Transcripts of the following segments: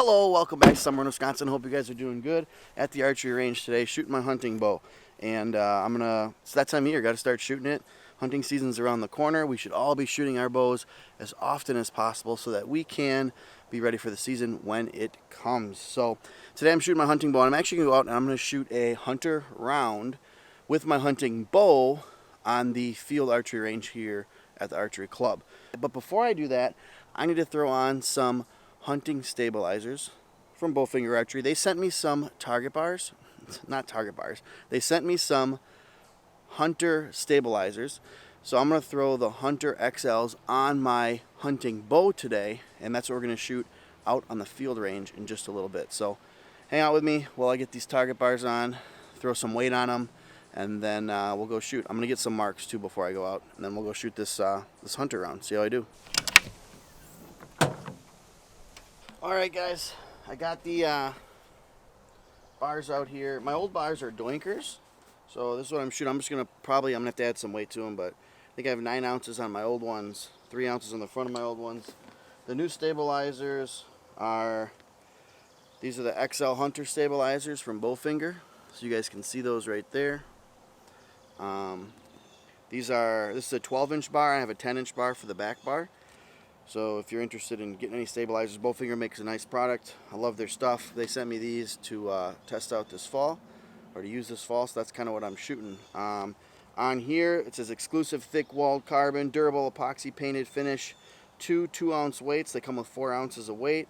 Hello, welcome back to Summer in Wisconsin. Hope you guys are doing good at the archery range today, shooting my hunting bow. And it's that time of year, got to start shooting it. Hunting season's around the corner. We should all be shooting our bows as often as possible so that we can be ready for the season when it comes. So today I'm shooting my hunting bow, and I'm actually going to go out and I'm going to shoot a hunter round with my hunting bow on the field archery range here at the archery club. But before I do that, I need to throw on some hunting stabilizers from Bowfinger Archery. They sent me some target bars, not target bars. They sent me some hunter stabilizers. So I'm going to throw the Hunter XLs on my hunting bow today, and that's what we're going to shoot out on the field range in just a little bit. So hang out with me while I get these target bars on, throw some weight on them, and then we'll go shoot. I'm going to get some marks too before I go out, and then we'll go shoot this hunter round, see how I do. Alright guys, I got the bars out here. My old bars are doinkers, so this is what I'm shooting. I'm going to have to add some weight to them, but I think I have 9 ounces on my old ones, 3 ounces on the front of my old ones. The new stabilizers these are the XL Hunter Stabilizers from Bowfinger, so you guys can see those right there. This is a 12-inch bar. I have a 10-inch bar for the back bar. So if you're interested in getting any stabilizers, Bowfinger makes a nice product. I love their stuff. They sent me these to test out this fall, or to use this fall, so that's kind of what I'm shooting. On here, it says exclusive thick-walled carbon, durable epoxy painted finish, 2 2-ounce weights. They come with 4 ounces of weight,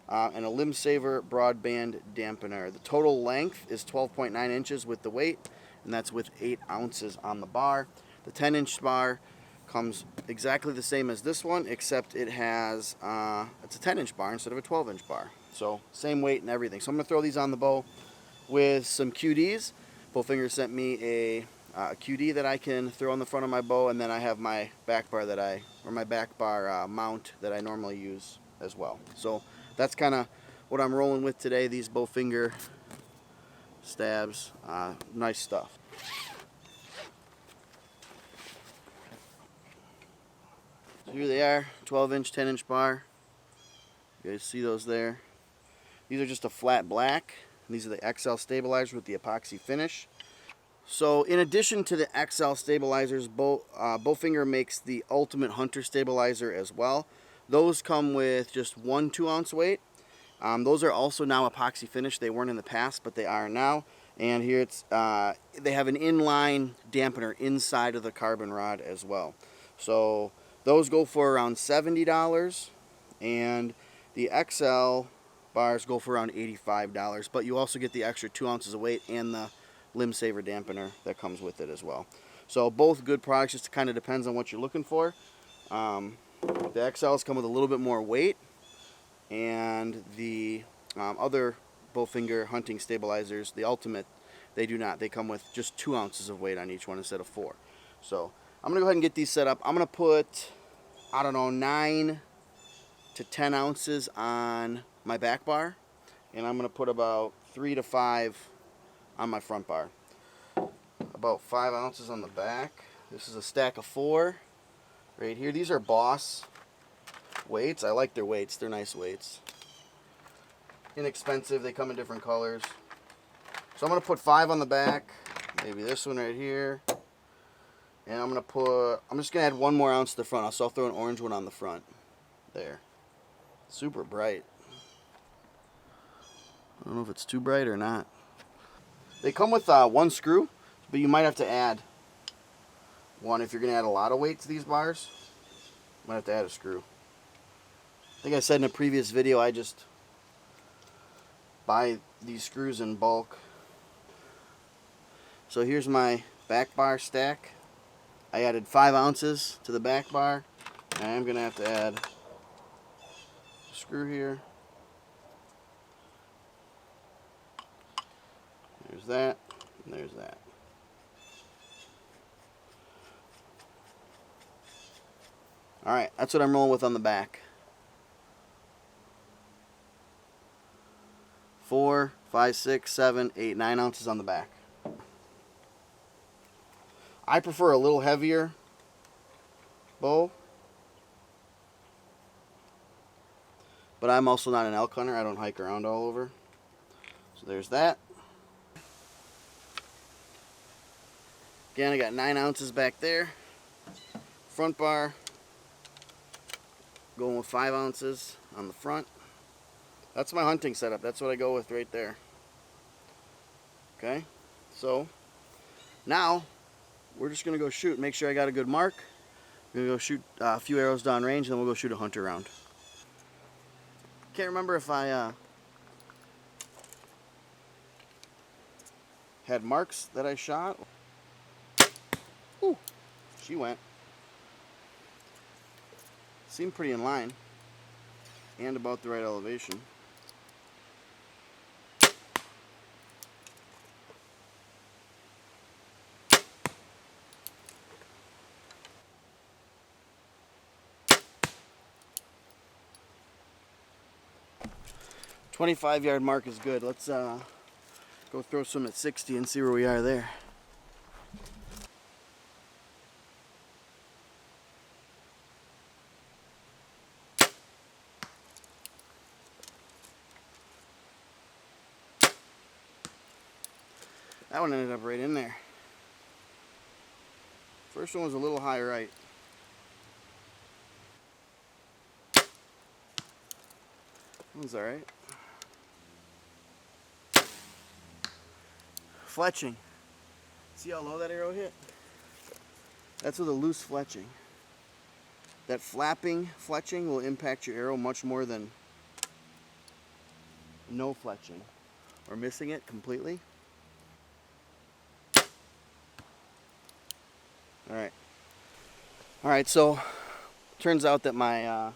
and a limb saver broadband dampener. The total length is 12.9 inches with the weight, and that's with 8 ounces on the bar. The 10-inch bar comes exactly the same as this one, except it has it's a 10-inch bar instead of a 12-inch bar. So same weight and everything. So I'm going to throw these on the bow with some QDs. Bowfinger sent me a QD that I can throw on the front of my bow, and then I have my back bar my back bar mount that I normally use as well. So that's kind of what I'm rolling with today. These Bowfinger stabs, nice stuff. So here they are, 12-inch, 10-inch bar. You guys see those there? These are just a flat black. These are the XL stabilizers with the epoxy finish. So in addition to the XL stabilizers, Bowfinger makes the Ultimate Hunter Stabilizer as well. Those come with just 1 2-ounce weight. Those are also now epoxy finish. They weren't in the past, but they are now. And here they have an inline dampener inside of the carbon rod as well. So those go for around $70, and the XL bars go for around $85, but you also get the extra 2 ounces of weight and the limb saver dampener that comes with it as well. So both good products, just kind of depends on what you're looking for. The XLs come with a little bit more weight, and the other Bowfinger hunting stabilizers, the Ultimate, they do not. They come with just 2 ounces of weight on each one instead of 4. So I'm going to go ahead and get these set up. I'm going to put, I don't know, 9 to 10 ounces on my back bar, and I'm going to put about 3 to 5 on my front bar. About 5 ounces on the back. This is a stack of 4 right here. These are Boss weights. I like their weights. They're nice weights. Inexpensive. They come in different colors. So I'm going to put 5 on the back. Maybe this one right here. And I'm just going to add 1 more ounce to the front. So I'll throw an orange one on the front. There. Super bright. I don't know if it's too bright or not. They come with 1 screw, but you might have to add 1 if you're going to add a lot of weight to these bars. You might have to add a screw. I think I said in a previous video, I just buy these screws in bulk. So here's my back bar stack. I added 5 ounces to the back bar, and I'm going to have to add a screw here. There's that, and there's that. Alright, that's what I'm rolling with on the back. 4, 5, 6, 7, 8, 9 ounces on the back. I prefer a little heavier bow. But I'm also not an elk hunter. I don't hike around all over. So there's that. Again, I got 9 ounces back there. Front bar, going with 5 ounces on the front. That's my hunting setup. That's what I go with right there. Okay, so now we're just gonna go shoot. Make sure I got a good mark. We're gonna go shoot a few arrows down range, and then we'll go shoot a hunter round. Can't remember if I had marks that I shot. Ooh, she went. Seemed pretty in line and about the right elevation. "25-yard mark is good. Let's go throw some at 60 and see where we are there. That one ended up right in there. First one was a little high right. That one's alright. Fletching. See how low that arrow hit? That's with a loose fletching. That flapping fletching will impact your arrow much more than no fletching or missing it completely. Alright, so turns out that my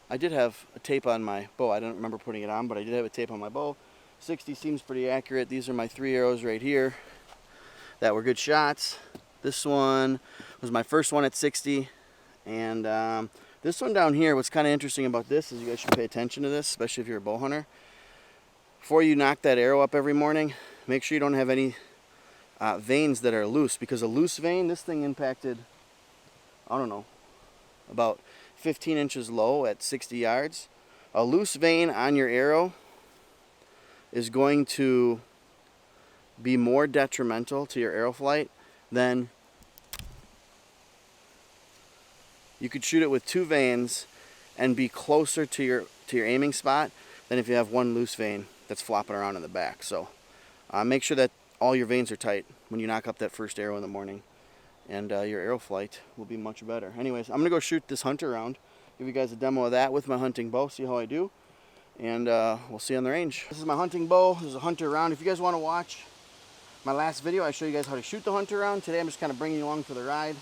I did have a tape on my bow. I don't remember putting it on, but I did have a tape on my bow. 60 seems pretty accurate. These are my 3 arrows right here that were good shots. This one was my first one at 60, and this one down here, what's kind of interesting about this is you guys should pay attention to this, especially if you're a bow hunter. Before you knock that arrow up every morning, make sure you don't have any veins that are loose, because a loose vein, this thing impacted, I don't know, about 15 inches low at 60 yards. A loose vein on your arrow is going to be more detrimental to your arrow flight than you could shoot it with 2 veins and be closer to your aiming spot than if you have 1 loose vein that's flopping around in the back. So make sure that all your veins are tight when you knock up that first arrow in the morning, and your arrow flight will be much better. Anyways, I'm gonna go shoot this hunter round, give you guys a demo of that with my hunting bow, see how I do, and we'll see you on the range. This is my hunting bow. This is a hunter round. If you guys want to watch my last video, I show you guys how to shoot the hunter round. Today I'm just kind of bringing you along for the ride,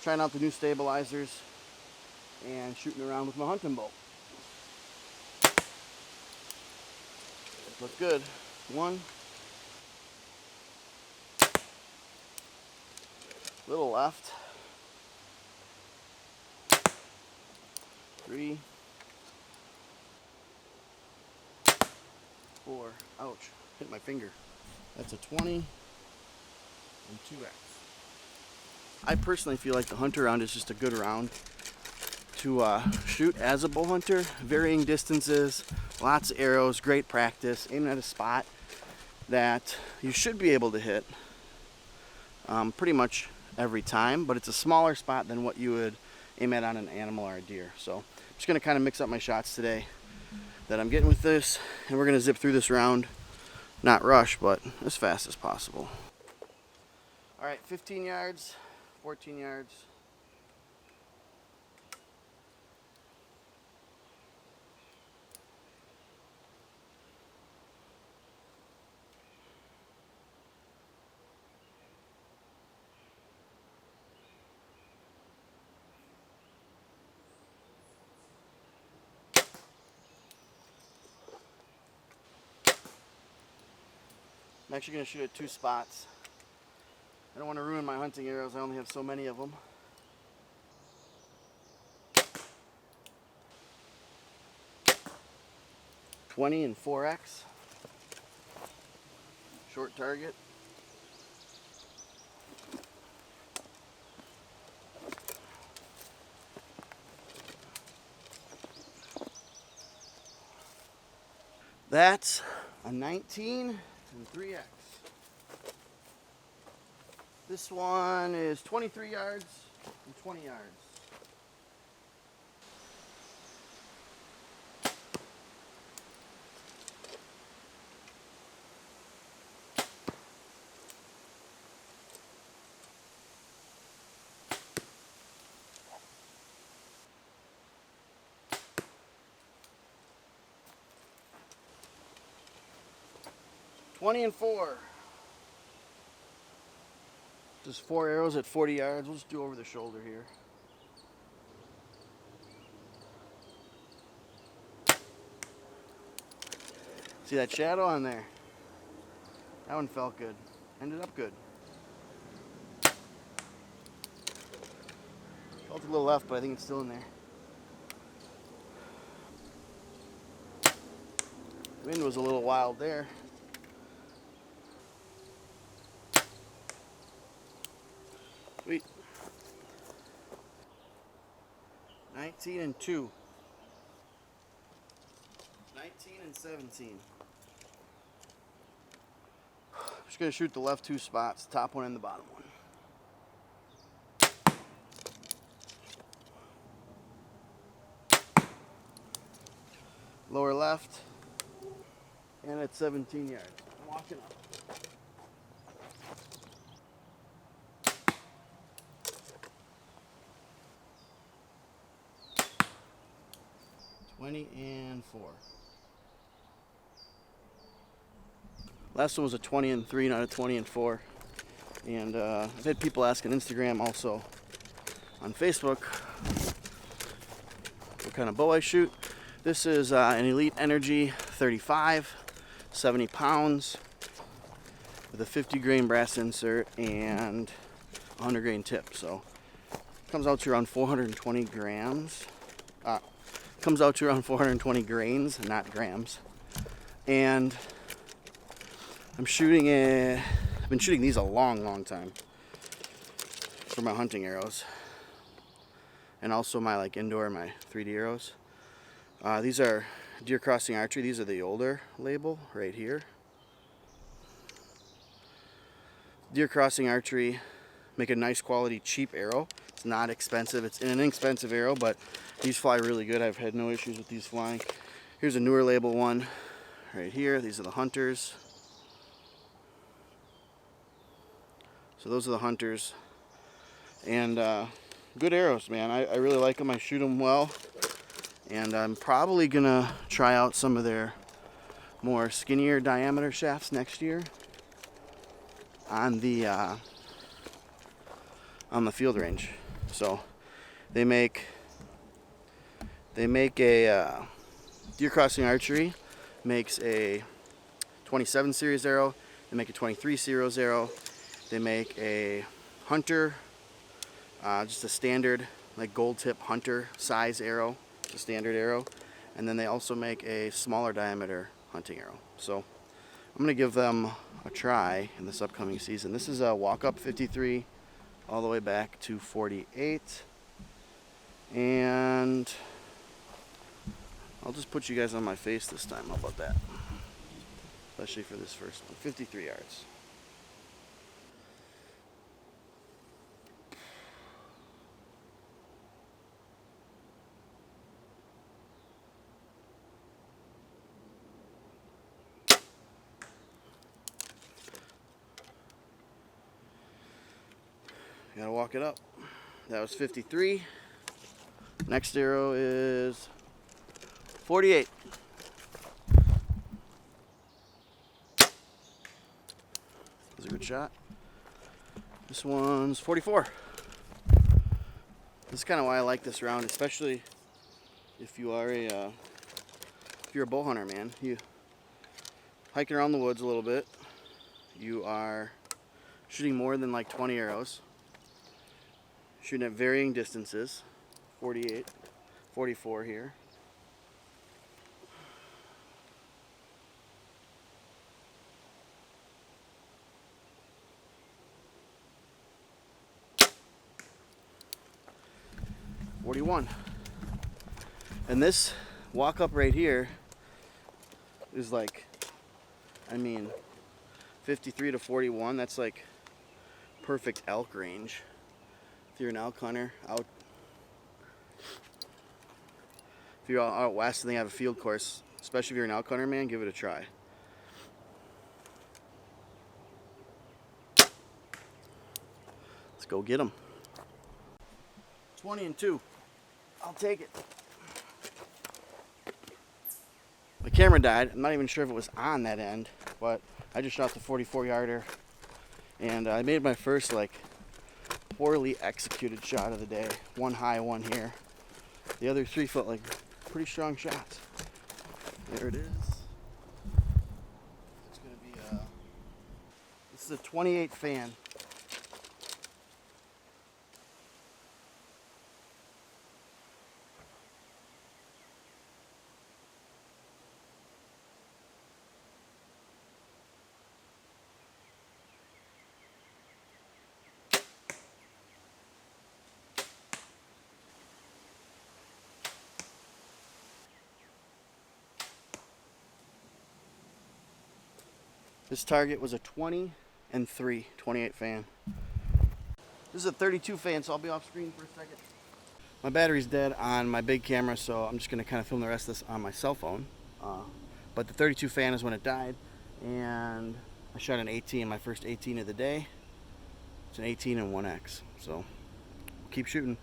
trying out the new stabilizers and shooting around with my hunting bow. Look good. 1, little left, 3, 4, ouch, hit my finger. That's a 20 and 2X. I personally feel like the hunter round is just a good round to shoot as a bow hunter. Varying distances, lots of arrows, great practice, aiming at a spot that you should be able to hit pretty much every time, but it's a smaller spot than what you would aim at on an animal or a deer. So I'm just going to kind of mix up my shots today that I'm getting with this, and we're going to zip through this round. Not rush, but as fast as possible. Alright, 15 yards, 14 yards. I'm actually going to shoot at 2 spots. I don't want to ruin my hunting arrows. I only have so many of them. .20 and 4X. Short target. That's a 19 and 3X. This one is 23 yards and 20 yards. $20 and 4. Just 4 arrows at 40 yards. We'll just do over the shoulder here. See that shadow on there? That one felt good. Ended up good. Felt a little left, but I think it's still in there. Wind was a little wild there. Sweet. 19 and 2. 19 and 17. Just gonna shoot the left 2 spots, top one and the bottom one. Lower left, and at 17 yards. I'm walking up. $20 and 4. Last one was a 20 and 3, not a 20 and 4. And I've had people ask on Instagram, also on Facebook, what kind of bow I shoot. This is an Elite Energy 35, 70 pounds, with a 50 grain brass insert and 100 grain tip. So comes out to around 420 grams. Comes out to around 420 grains, not grams. And I've been shooting these a long time for my hunting arrows, and also my indoor, my 3D arrows. These are Deer Crossing Archery. These are the older label right here. Deer Crossing Archery make a nice quality cheap arrow. It's not expensive. It's an inexpensive arrow, but these fly really good. I've had no issues with these flying. Here's a newer label one right here. These are the Hunters. So those are the Hunters, and good arrows, man. I really like them. I shoot them well, and I'm probably gonna try out some of their more skinnier diameter shafts next year on the field range. So they make a Deer Crossing Archery makes a 27 series arrow. They make a 23 series arrow. They make a Hunter, just a standard gold tip Hunter size arrow, a standard arrow, and then they also make a smaller diameter hunting arrow. So I'm gonna give them a try in this upcoming season. This is a walk-up 53 all the way back to 48, and I'll just put you guys on my face this time. How about that? Especially for this first one. 53 yards. Gotta walk it up. That was 53. Next arrow is 48. That's a good shot. This one's 44. This is kind of why I like this round, especially if you are if you're a bow hunter, man. You hiking around the woods a little bit. You are shooting more than 20 arrows. Shooting at varying distances. 48, 44 here. And this walk up right here is like, I mean, 53 to 41. That's like perfect elk range. If you're an elk hunter out, if you're out west and they have a field course, especially if you're an elk hunter, man, give it a try. Let's go get them. 20 and 2. I'll take it. My camera died. I'm not even sure if it was on that end, but I just shot the 44 yarder and I made my first like poorly executed shot of the day. One high, one here. The other 3 foot like pretty strong shots. There it is. It's gonna be this is a 28 fan. This target was a 20 and 3, 28 fan. This is a 32 fan, so I'll be off screen for a second. My battery's dead on my big camera, so I'm just gonna kind of film the rest of this on my cell phone. But the 32 fan is when it died, and I shot an 18, my first 18 of the day. It's an 18 and 1X, so keep shooting.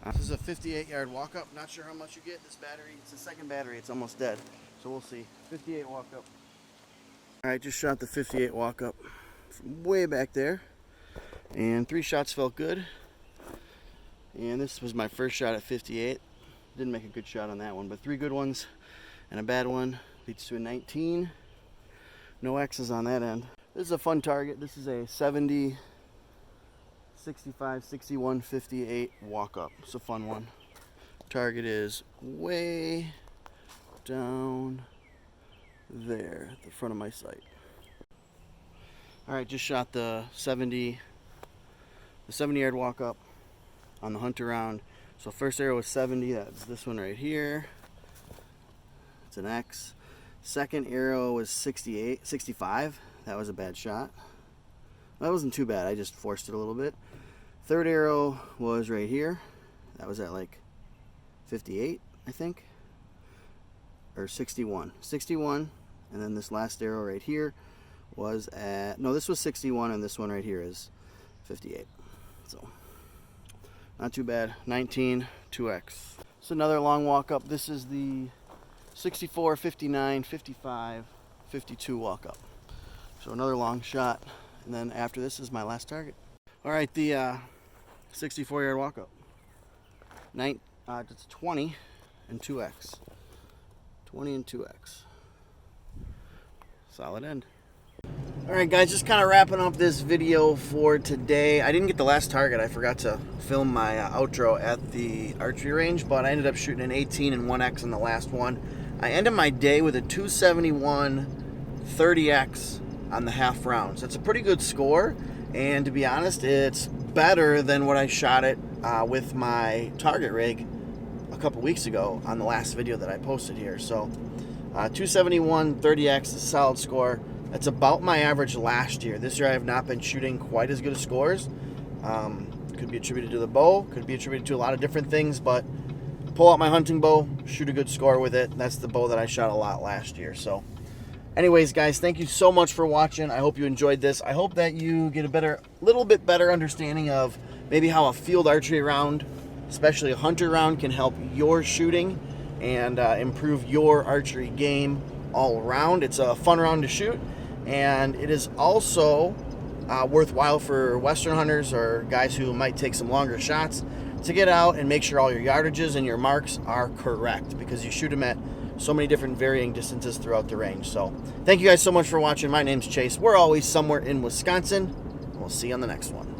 This is a 58 yard walk up. Not sure how much you get. This battery, it's the second battery, it's almost dead. So we'll see. 58 walk up. Alright, just shot the 58 walk up from way back there, and 3 shots felt good, and this was my first shot at 58. Didn't make a good shot on that one, but 3 good ones and a bad one leads to a 19. No X's on that end. This is a fun target. This is a 70, 65, 61, 58 walk up. It's a fun one. Target is way down there at the front of my sight. Alright, just shot the 70 yard walk up on the hunter round. So first arrow was 70, that's this one right here. It's an X. Second arrow was 65. That was a bad shot. That wasn't too bad, I just forced it a little bit. Third arrow was right here. That was at like 58, I think. Or 61. 61. And then this last arrow right here was at, no, this was 61, and this one right here is 58. So, not too bad. 19, 2X. It's another long walk up. This is the 64, 59, 55, 52 walk up. So another long shot. And then after this is my last target. All right, the 64 yard walk up. It's 20 and 2X. 20 and 2X. Solid end. Alright guys, just kind of wrapping up this video for today. I didn't get the last target. I forgot to film my outro at the archery range, but I ended up shooting an 18 and 1X in the last one. I ended my day with a 271 30X on the half rounds. That's a pretty good score, and to be honest, it's better than what I shot it with my target rig a couple weeks ago on the last video that I posted here. So 271 30X is a solid score. That's about my average last year. This year I have not been shooting quite as good of scores. Could be attributed to the bow, could be attributed to a lot of different things, but pull out my hunting bow, shoot a good score with it. That's the bow that I shot a lot last year. So anyways guys, thank you so much for watching. I hope you enjoyed this. I hope that you get a little bit better understanding of maybe how a field archery round, especially a hunter round, can help your shooting and improve your archery game all around. It's a fun round to shoot, and it is also worthwhile for Western hunters or guys who might take some longer shots to get out and make sure all your yardages and your marks are correct, because you shoot them at so many different varying distances throughout the range. So thank you guys so much for watching. My name's Chase. We're always somewhere in Wisconsin. We'll see you on the next one.